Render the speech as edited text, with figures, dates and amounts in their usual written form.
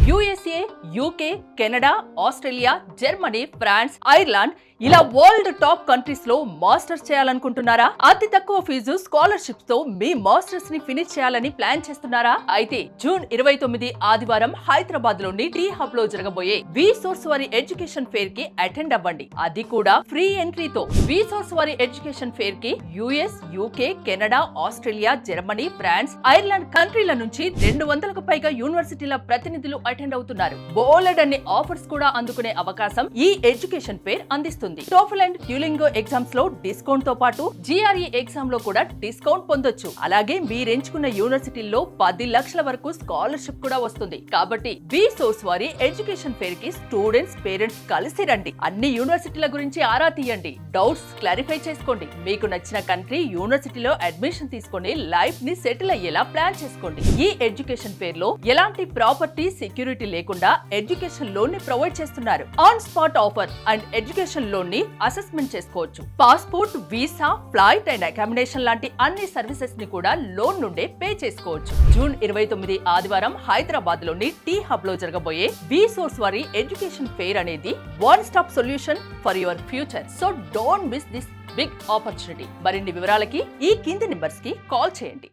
USA, UK, Canada, Australia, Germany, France, Ireland ఇలా world top countries లో masters చేయాలనుకుంటున్నారా? అతి తక్కువ ఫీజు స్కాలర్షిప్స్ తో మీ మాస్టర్స్ ని ఫినిష్ చేయాలని ప్లాన్ చేస్తున్నారా? అయితే జూన్ 29 ఆదివారం హైదరాబాద్ లోని టీ హబ్ లో జరగబోయే వి సోర్స్ వారి ఎడ్యుకేషన్ ఫేర్ కి అటెండ్ అవ్వండి. అది కూడా ఫ్రీ ఎంట్రీతో. వి సోర్స్ వారి ఎడ్యుకేషన్ ఫేర్ కి US, UK, Canada, Australia, Germany, France, Ireland కంట్రీల నుంచి 200కు పైగా యూనివర్సిటీల ప్రతినిధులు అటెండ్ అవుతున్నారు. బోలెడ్ అన్ని ఆఫర్స్ కూడా అందుకునే అవకాశం ఈ ఎడ్యుకేషన్ ఫేర్ అందిస్తుంది. టోఫెల్ అండ్ డ్యూలింగో ఎగ్జామ్స్ లో డిస్కౌంట్ తో పాటు జిఆర్ఈ ఎగ్జామ్ లో కూడా డిస్కౌంట్ పొందొచ్చు. అలాగే మీరెంచుకున్న యూనివర్సిటీల్లో 10 లక్షల వరకు స్కాలర్షిప్ కూడా వస్తుంది. కాబట్టి వి సోర్స్ వారి ఎడ్యుకేషన్ ఫేర్ కి స్టూడెంట్స్, పేరెంట్స్ కలిసి రండి. అన్ని యూనివర్సిటీల గురించి ఆరా తీయండి, డౌట్స్ క్లారిఫై చేసుకోండి. మీకు నచ్చిన కంట్రీ, యూనివర్సిటీలో అడ్మిషన్ తీసుకొని లైఫ్ ని సెటిల్ అయ్యేలా ప్లాన్ చేసుకోండి. ఈ ఎడ్యుకేషన్ ఫేర్ లో ఎలాంటి ప్రాపర్టీ సెక్యూరిటీ లేకుండా ఎడ్యుకేషన్ లోన్ ని ప్రొవైడ్ చేస్తున్నారు. On spot offer and education loan ని అసెస్మెంట్ చేసుకోవచ్చు. Passport, visa, flight and accommodation లాంటి అన్ని సర్వీసెస్ ని కూడా లోన్ నుండే పే చేసుకోవచ్చు. జూన్ 29 ఆదివారం హైదరాబాద్ లోని టీ హబ్ లో జరగబోయే వి సోర్స్ వారి ఎడ్యుకేషన్ ఫేర్ అనేది one stop solution for your future. So don't miss this big opportunity. మరిన్ని వివరాలకి ఈ కింది నెంబర్స్ కి కాల్ చేయండి.